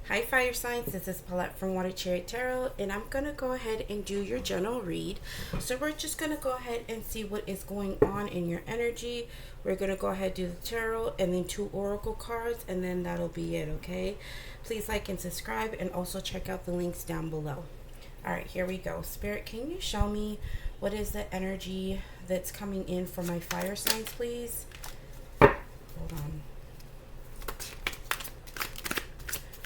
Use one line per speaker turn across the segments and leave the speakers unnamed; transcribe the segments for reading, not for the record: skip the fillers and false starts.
Hi Fire Signs, this is Paulette from WaterChariotTarot, and I'm going to go ahead and do your general read. So we're just going to go ahead and see what is going on in your energy. We're going to go ahead and do the tarot and then 2 oracle cards, and then that'll be it, okay? Please like and subscribe, and also check out the links down below. Alright, here we go. Spirit, can you show me what is the energy that's coming in for my fire signs, please? Hold on.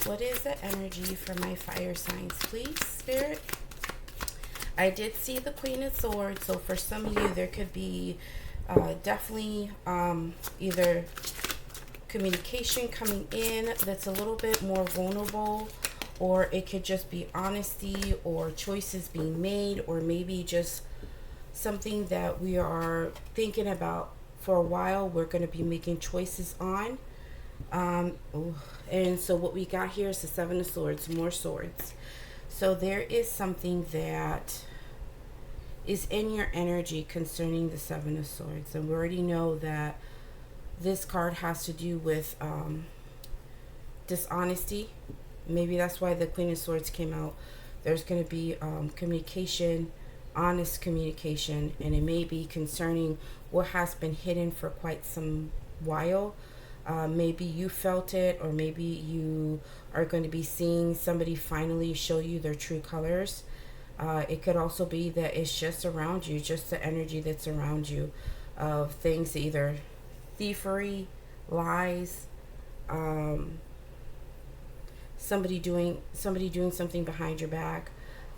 What is the energy for my fire signs, please, Spirit? I did see the Queen of Swords, so for some of you, there could be definitely either communication coming in that's a little bit more vulnerable, or it could just be honesty or choices being made, or maybe just something that we are thinking about for a while. We're going to be making choices on. And so what we got here is the 7 of Swords, more swords. So there is something that is in your energy concerning the 7 of Swords. And we already know that this card has to do with dishonesty. Maybe that's why the Queen of Swords came out. There's going to be communication, honest communication, and it may be concerning what has been hidden for quite some while. Maybe you felt it, or maybe you are going to be seeing somebody finally show you their true colors. It could also be that it's just around you, just the energy that's around you of things, either thievery, lies, somebody doing something behind your back.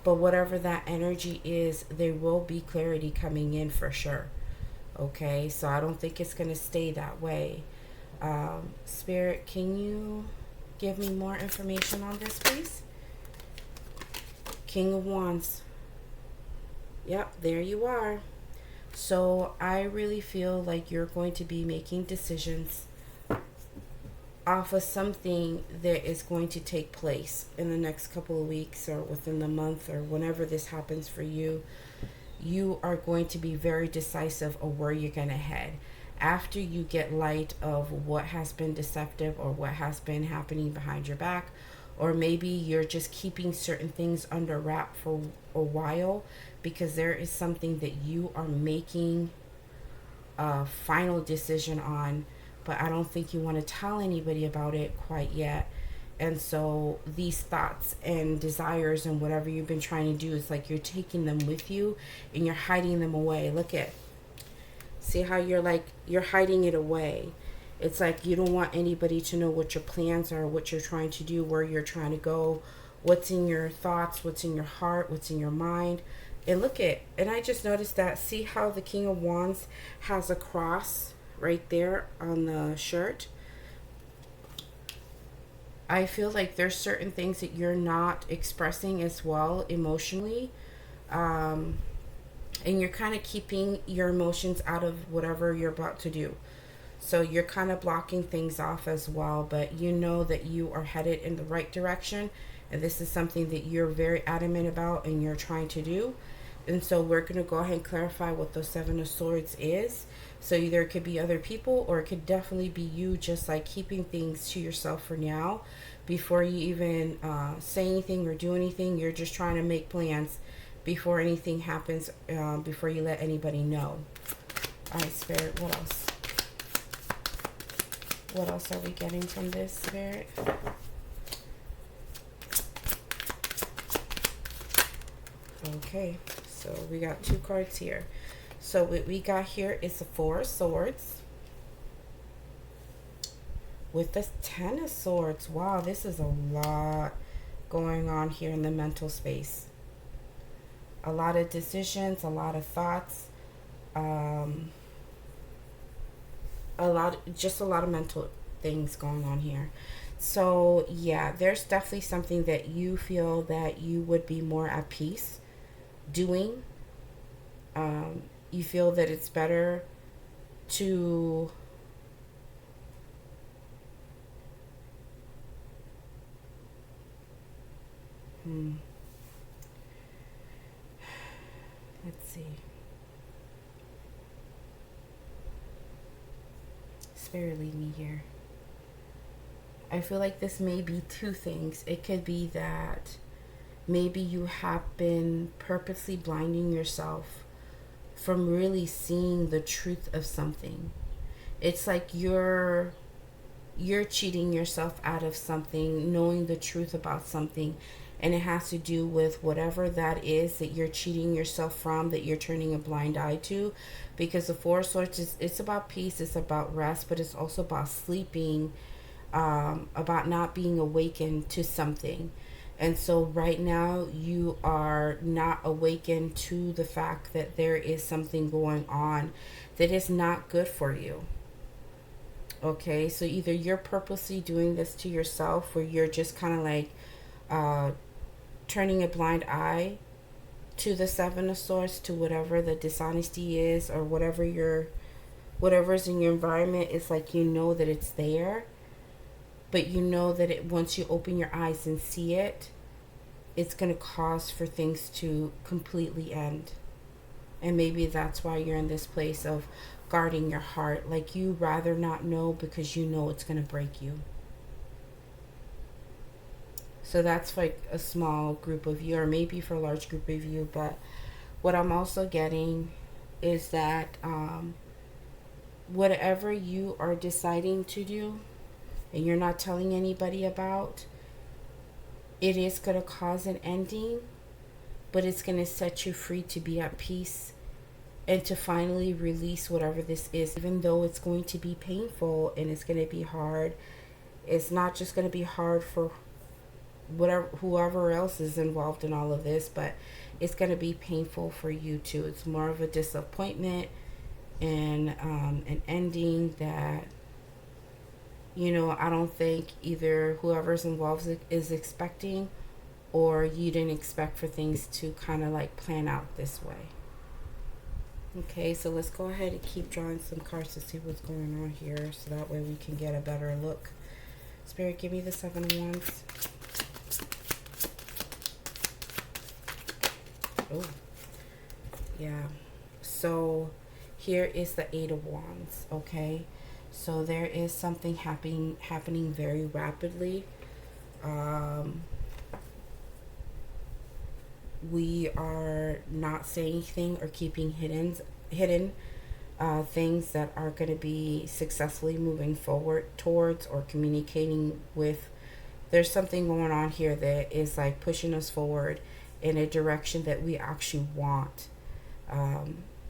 But whatever that energy is, there will be clarity coming in for sure. Okay, so I don't think it's going to stay that way. Spirit, can you give me more information on this, please? King of Wands. Yep, there you are. So I really feel like you're going to be making decisions off of something that is going to take place in the next couple of weeks, or within the month, or whenever this happens for you. You are going to be very decisive of where you're going to head. After you get light of what has been deceptive, or what has been happening behind your back, or maybe you're just keeping certain things under wrap for a while because there is something that you are making a final decision on, but I don't think you want to tell anybody about it quite yet. And so these thoughts and desires and whatever you've been trying to do, is like you're taking them with you and you're hiding them away. Look at, see how you're hiding it away. It's like you don't want anybody to know what your plans are, what you're trying to do, where you're trying to go, what's in your thoughts, what's in your heart, what's in your mind. And look at, and I just noticed that, see how the King of Wands has a cross right there on the shirt. I feel like there's certain things that you're not expressing as well emotionally. And you're kind of keeping your emotions out of whatever you're about to do. So you're kind of blocking things off as well, but you know that you are headed in the right direction, and this is something that you're very adamant about and you're trying to do. And so we're going to go ahead and clarify what the 7 of Swords is. So either it could be other people, or it could definitely be you just like keeping things to yourself for now. Before you even say anything or do anything, you're just trying to make plans before anything happens, before you let anybody know. All right, Spirit, what else? What else are we getting from this, Spirit? Okay, so we got 2 cards here. So what we got here is the 4 of Swords with the 10 of Swords. Wow, this is a lot going on here in the mental space. A lot of decisions, a lot of thoughts, a lot of mental things going on here. So yeah, there's definitely something that you feel that you would be more at peace doing. You feel that it's better to let's see. Spirit, lead me here. I feel like this may be two things. It could be that maybe you have been purposely blinding yourself from really seeing the truth of something. It's like you're cheating yourself out of something, knowing the truth about something, and it has to do with whatever that is that you're cheating yourself from, that you're turning a blind eye to. Because the Four of Swords is, it's about peace, it's about rest, but it's also about sleeping, about not being awakened to something. And so right now you are not awakened to the fact that there is something going on that is not good for you. Okay, so either you're purposely doing this to yourself, where you're just kind of like uh, turning a blind eye to the Seven of Swords, to whatever the dishonesty is, or whatever's in your environment. It's like you know that it's there, but you know that once you open your eyes and see it, it's going to cause for things to completely end. And maybe that's why you're in this place of guarding your heart. Like, you rather not know because you know it's going to break you. So that's like a small group of you, or maybe for a large group of you. But what I'm also getting is that whatever you are deciding to do and you're not telling anybody about, it is going to cause an ending, but it's going to set you free to be at peace and to finally release whatever this is. Even though it's going to be painful and it's going to be hard, it's not just going to be hard for whoever else is involved in all of this, but it's going to be painful for you too. It's more of a disappointment and an ending that, you know, I don't think either whoever's involved is expecting, or you didn't expect for things to kind of like plan out this way. Okay, so let's go ahead and keep drawing some cards to see what's going on here, so that way we can get a better look. Spirit, give me the Seven of Wands. Oh, yeah. So here is the Eight of Wands, okay? So there is something happening very rapidly. We are not saying anything or keeping hidden things that are going to be successfully moving forward towards, or communicating with. There's something going on here that is like pushing us forward in a direction that we actually want.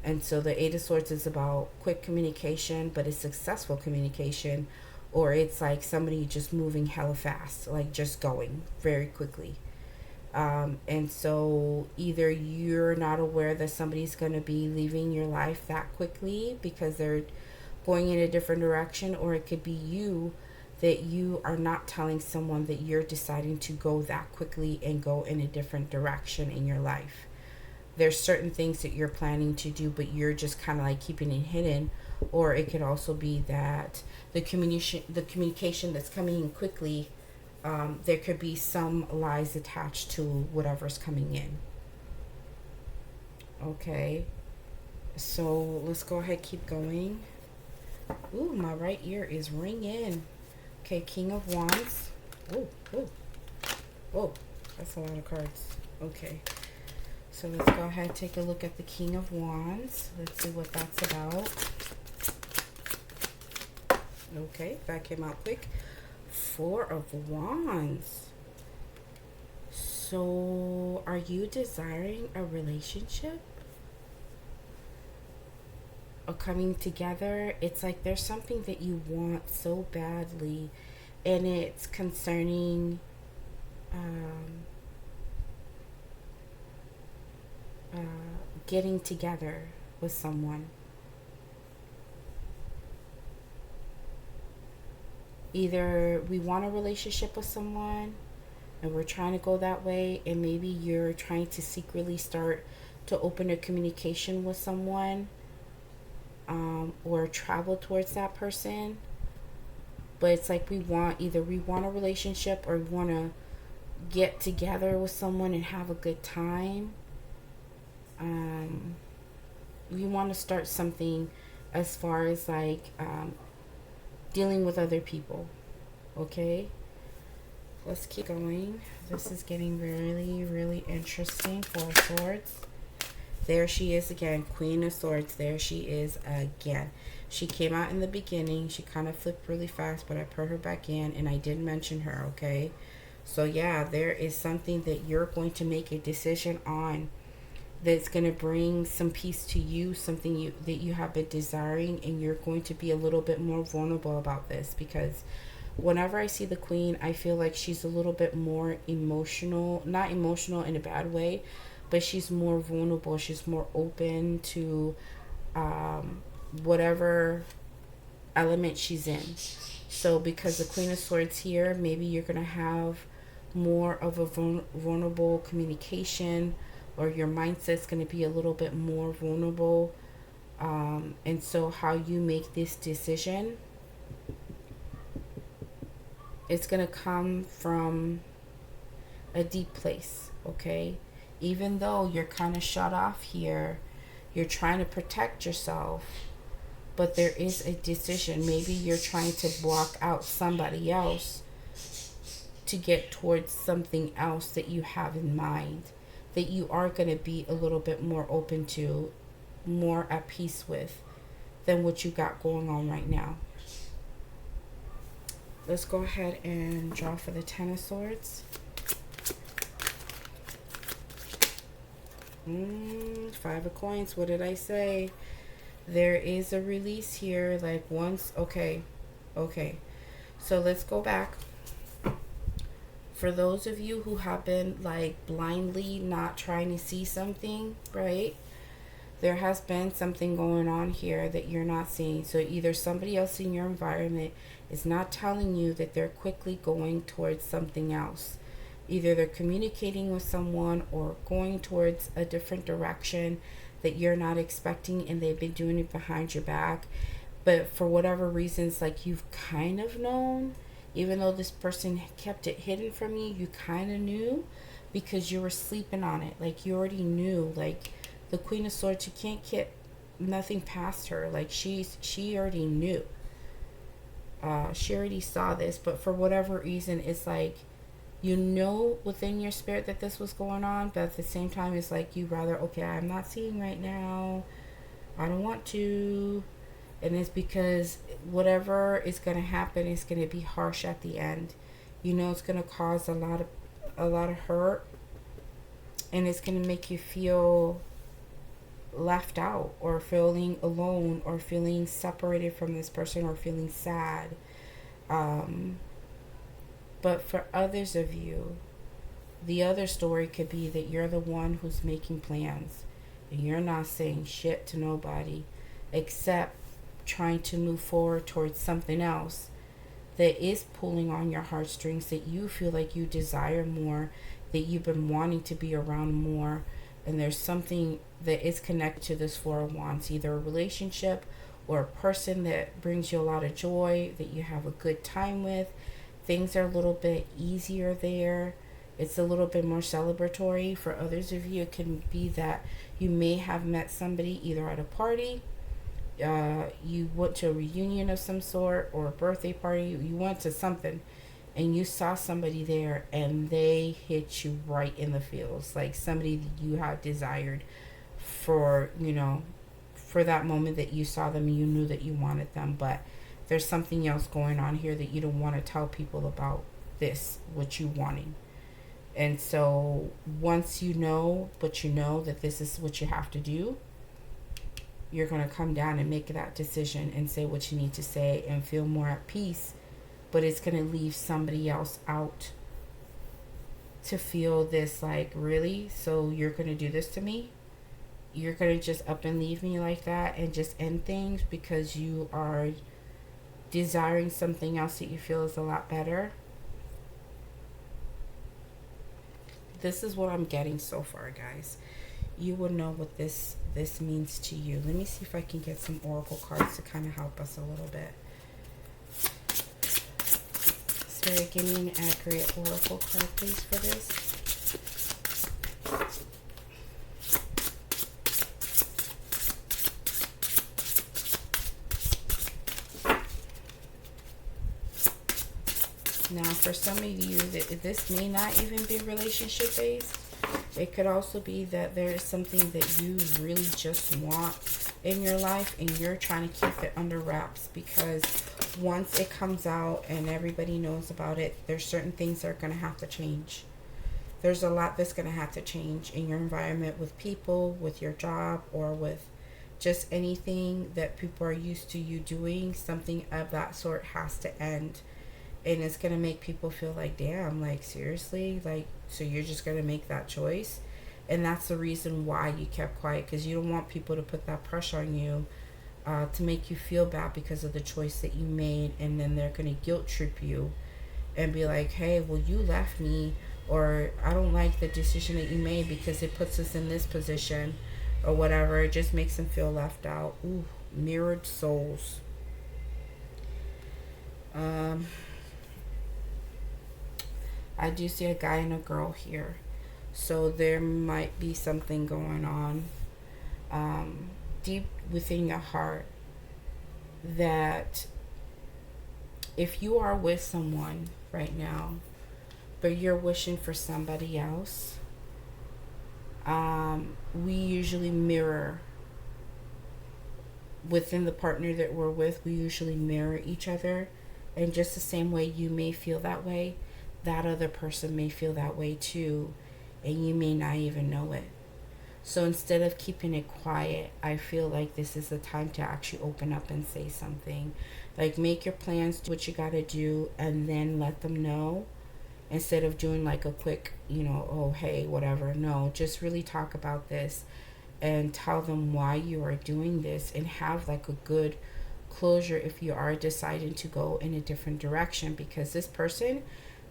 And so the Eight of Swords is about quick communication, but it's successful communication, or it's like somebody just moving hella fast, like just going very quickly. And so either you're not aware that somebody's going to be leaving your life that quickly because they're going in a different direction, or it could be you, that you are not telling someone that you're deciding to go that quickly and go in a different direction in your life. There's certain things that you're planning to do, but you're just kind of like keeping it hidden. Or it could also be that the communication that's coming in quickly, there could be some lies attached to whatever's coming in. Okay, so let's go ahead, keep going. Ooh, my right ear is ringing. Okay, King of Wands. Oh, oh, oh, that's a lot of cards. Okay, so let's go ahead and take a look at the King of Wands. Let's see what that's about. Okay, that came out quick. Four of Wands. So, are you desiring a relationship? Or coming together? It's like there's something that you want so badly, and it's concerning getting together with someone. Either we want a relationship with someone and we're trying to go that way, and maybe you're trying to secretly start to open a communication with someone, or travel towards that person. But it's like either we want a relationship, or we want to get together with someone and have a good time. We want to start something as far as like dealing with other people. Okay? Let's keep going. This is getting really, really interesting. Four of Swords. There she is again. Queen of Swords. There she is again. She came out in the beginning. She kind of flipped really fast, but I put her back in, and I did mention her, okay? So yeah, there is something that you're going to make a decision on that's going to bring some peace to you, something that you have been desiring, and you're going to be a little bit more vulnerable about this, because whenever I see the Queen, I feel like she's a little bit more emotional, not emotional in a bad way, but she's more vulnerable. She's more open to whatever element she's in. So because the Queen of Swords here, maybe you're going to have more of a vulnerable communication, or your mindset's going to be a little bit more vulnerable. And so how you make this decision, it's going to come from a deep place, okay? Even though you're kind of shut off here, you're trying to protect yourself, but there is a decision. Maybe you're trying to block out somebody else to get towards something else that you have in mind, that you are going to be a little bit more open to, more at peace with, than what you got going on right now. Let's go ahead and draw for the Ten of Swords. Five of Coins. What did I say? There is a release here. Like once. Okay. So let's go back. For those of you who have been like blindly not trying to see something, right? There has been something going on here that you're not seeing. So either somebody else in your environment is not telling you that they're quickly going towards something else. Either they're communicating with someone or going towards a different direction that you're not expecting, and they've been doing it behind your back. But for whatever reasons, like you've kind of known, even though this person kept it hidden from you, you kind of knew because you were sleeping on it. Like you already knew. Like the Queen of Swords, you can't get nothing past her. Like she already knew. She already saw this, but for whatever reason, it's like you know within your spirit that this was going on, but at the same time, it's like you rather, okay, I'm not seeing right now. I don't want to. And it's because whatever is going to happen is going to be harsh at the end. You know, it's going to cause a lot of hurt, and it's going to make you feel left out, or feeling alone, or feeling separated from this person, or feeling sad. But for others of you, the other story could be that you're the one who's making plans, and you're not saying shit to nobody except trying to move forward towards something else that is pulling on your heartstrings, that you feel like you desire more, that you've been wanting to be around more. And there's something that is connected to this Four of Wands, either a relationship or a person that brings you a lot of joy, that you have a good time with. Things are a little bit easier there. It's a little bit more celebratory. For others of you, it can be that you may have met somebody either at a party, you went to a reunion of some sort, or a birthday party, you went to something, and you saw somebody there, and they hit you right in the feels, like somebody that you had desired for, you know, for that moment that you saw them, and you knew that you wanted them, but there's something else going on here that you don't want to tell people about this, what you wanting. And so once you know, but you know that this is what you have to do, you're going to come down and make that decision and say what you need to say and feel more at peace. But it's going to leave somebody else out to feel this, like, really? So you're going to do this to me? You're going to just up and leave me like that and just end things because you are desiring something else that you feel is a lot better? This is what I'm getting so far, guys. You will know what this means to you. Let me see if I can get some oracle cards to kind of help us a little bit. Spirit, give me an accurate oracle card, please, for this. For some of you, this may not even be relationship based. It could also be that there is something that you really just want in your life and you're trying to keep it under wraps, because once it comes out and everybody knows about it, there's certain things that are going to have to change. There's a lot that's going to have to change in your environment, with people, with your job, or with just anything that people are used to you doing. Something of that sort has to end. And it's going to make people feel like, damn, like, seriously? Like, so you're just going to make that choice? And that's the reason why you kept quiet, because you don't want people to put that pressure on you to make you feel bad because of the choice that you made. And then they're going to guilt trip you and be like, hey, well, you left me, or I don't like the decision that you made because it puts us in this position, or whatever. It just makes them feel left out. Ooh, mirrored souls. I do see a guy and a girl here. So there might be something going on deep within your heart, that if you are with someone right now, but you're wishing for somebody else, we usually mirror within the partner that we're with. We usually mirror each other. And just the same way you may feel that way, that other person may feel that way too, and you may not even know it. So instead of keeping it quiet, I feel like this is the time to actually open up and say something. Like, make your plans, do what you gotta do, and then let them know. Instead of doing like a quick, oh, hey, whatever. No, just really talk about this and tell them why you are doing this, and have like a good closure if you are deciding to go in a different direction, because this person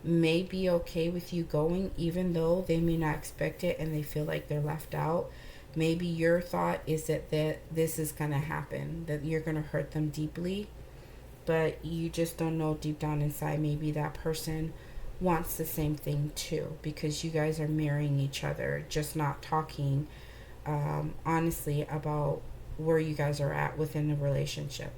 may be okay with you going, even though they may not expect it and they feel like they're left out. Maybe your thought is that this is going to happen, that you're going to hurt them deeply, but you just don't know deep down inside. Maybe that person wants the same thing too, because you guys are mirroring each other, just not talking honestly about where you guys are at within the relationship.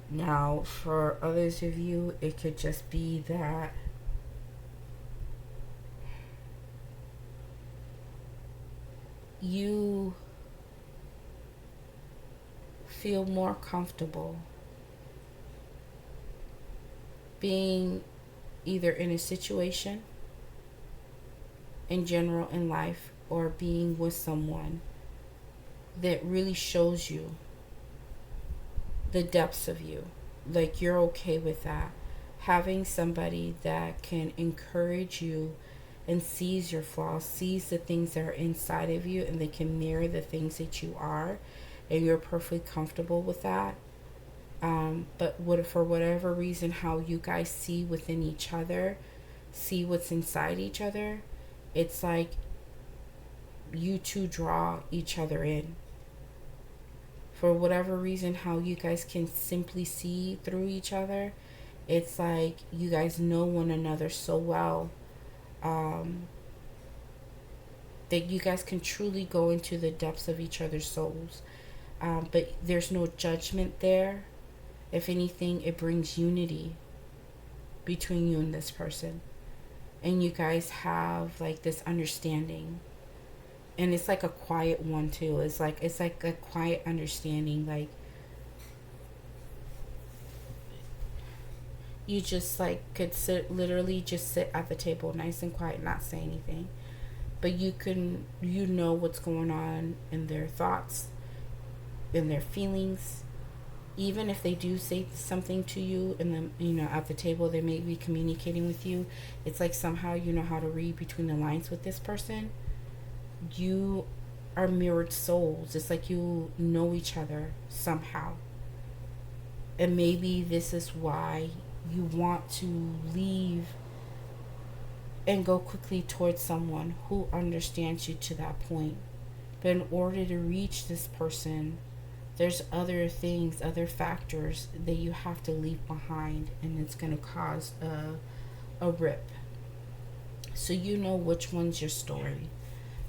Now, for others of you, it could just be that you feel more comfortable being either in a situation in general in life, or being with someone that really shows you the depths of you. Like, you're okay with that. Having somebody that can encourage you and sees your flaws, sees the things that are inside of you, and they can mirror the things that you are, and you're perfectly comfortable with that. But for whatever reason, how you guys see within each other, see what's inside each other, it's like you two draw each other in. For whatever reason, how you guys can simply see through each other, it's like you guys know one another so well that you guys can truly go into the depths of each other's souls. But there's no judgment there. If anything, it brings unity between you and this person. And you guys have like this understanding. And it's like a quiet one too. It's like a quiet understanding. Like, you just like could literally just sit at the table nice and quiet, not say anything. But you know what's going on in their thoughts, in their feelings. Even if they do say something to you and then, at the table, they may be communicating with you. It's like somehow you know how to read between the lines with this person. You are mirrored souls. It's like you know each other somehow. And maybe this is why you want to leave and go quickly towards someone who understands you to that point. But in order to reach this person, there's other things, other factors that you have to leave behind, and it's going to cause a rip. So you know which one's your story.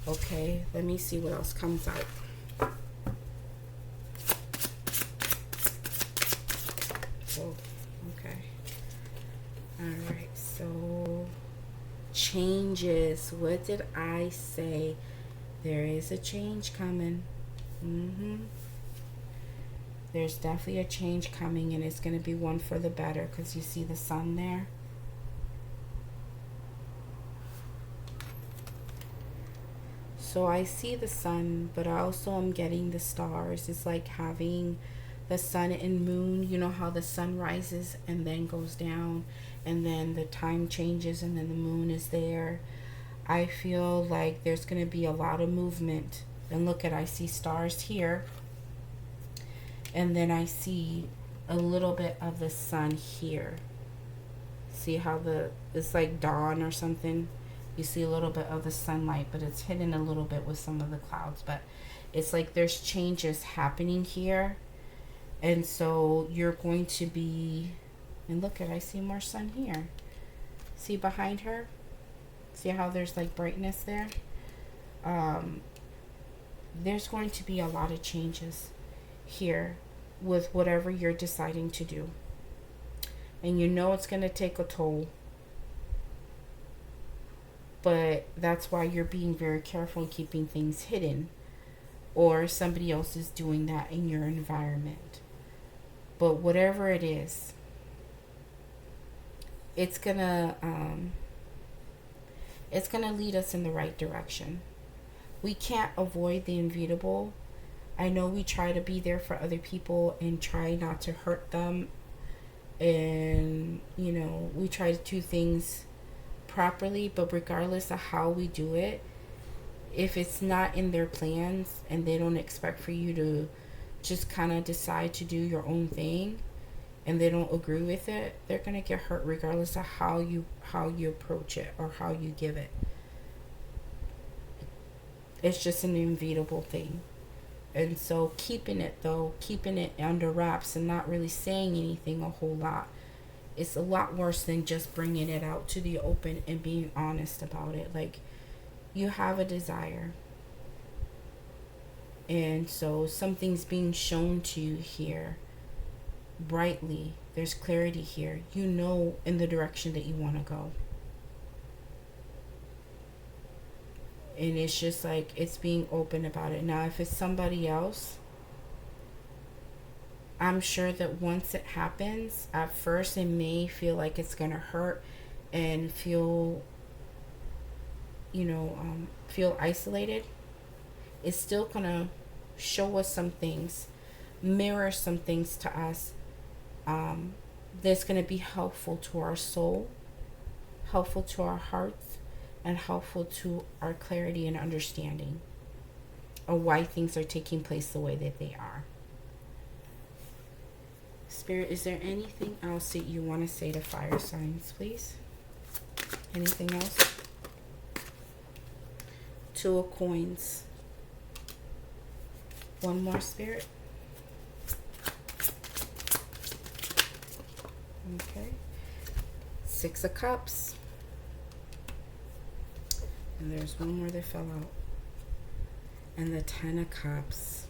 Okay, let me see what else comes out. So, okay. changes. What did I say? There is a change coming. There's definitely a change coming, and it's going to be one for the better, because you see the sun there. So I see the sun, but also I'm getting the stars. It's like having the sun and moon. You know how the sun rises and then goes down, and then the time changes, and then the moon is there. I feel like there's going to be a lot of movement. And look at, I see stars here, and then I see a little bit of the sun here. See how it's like dawn or something. You see a little bit of the sunlight, but it's hidden a little bit with some of the clouds. But it's like there's changes happening here. And so you're going to be, and look at, I see more sun here. See behind her? See how there's like brightness there? There's going to be a lot of changes here with whatever you're deciding to do. And you know it's going to take a toll. But that's why you're being very careful and keeping things hidden. Or somebody else is doing that in your environment. But whatever it is, it's gonna lead us in the right direction. We can't avoid the inevitable. I know we try to be there for other people and try not to hurt them. And, you know, we try to do things properly, but regardless of how we do it, if it's not in their plans and they don't expect for you to just kind of decide to do your own thing, and they don't agree with it, they're going to get hurt regardless of how you approach it or how you give it. It's just an inevitable thing. And so keeping it under wraps and not really saying anything a whole lot, it's a lot worse than just bringing it out to the open and being honest about it. Like, you have a desire, and so something's being shown to you here brightly. There's clarity here. You know in the direction that you want to go. And it's just like, it's being open about it. Now, if it's somebody else, I'm sure that once it happens, at first it may feel like it's going to hurt and feel isolated. It's still going to show us some things, mirror some things to us, that's going to be helpful to our soul, helpful to our hearts, and helpful to our clarity and understanding of why things are taking place the way that they are. Spirit, is there anything else that you want to say to fire signs, please? Anything else? Two of coins. One more, Spirit. Okay. Six of Cups. And there's one more that fell out. And the Ten of Cups.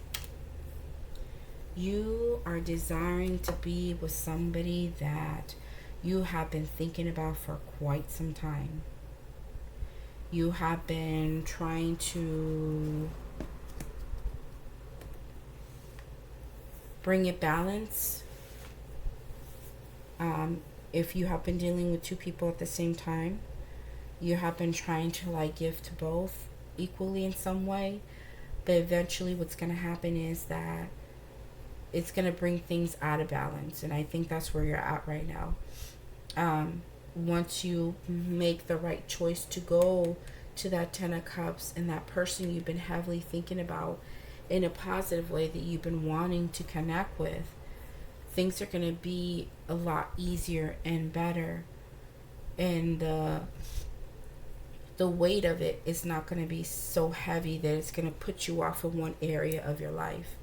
You are desiring to be with somebody that you have been thinking about for quite some time. You have been trying to bring it balance. If you have been dealing with two people at the same time, you have been trying to like give to both equally in some way. But eventually what's going to happen is that it's going to bring things out of balance. And I think that's where you're at right now. Once you make the right choice to go to that Ten of Cups and that person you've been heavily thinking about in a positive way that you've been wanting to connect with, things are going to be a lot easier and better. And the weight of it is not going to be so heavy that it's going to put you off of one area of your life.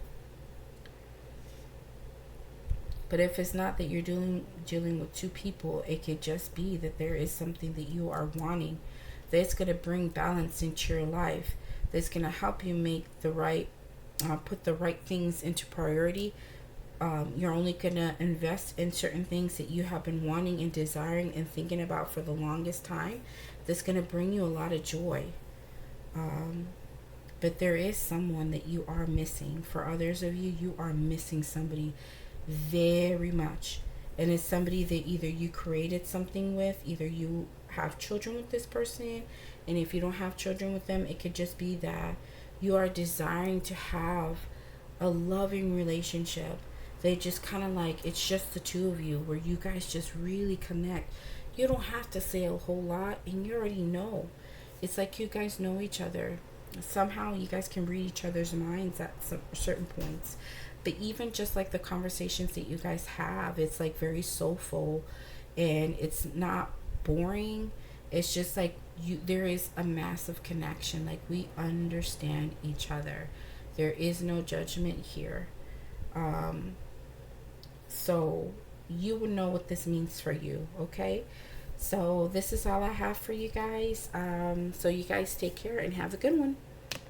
But if it's not that you're dealing with two people, it could just be that there is something that you are wanting that's going to bring balance into your life, that's going to help you make the right, put the right things into priority, You're only going to invest in certain things that you have been wanting and desiring and thinking about for the longest time. That's going to bring you a lot of joy. But there is someone that you are missing. For others of you, you are missing somebody very much. And it's somebody that either you created something with, either you have children with this person, and if you don't have children with them, it could just be that you are desiring to have a loving relationship. They just kind of like, it's just the two of you where you guys just really connect. You don't have to say a whole lot, and you already know. It's like you guys know each other. Somehow you guys can read each other's minds at some certain points. But even just like the conversations that you guys have, it's like very soulful, and it's not boring. It's just like there is a massive connection. Like, we understand each other. There is no judgment here. So you will know what this means for you, okay? So this is all I have for you guys. So you guys take care and have a good one.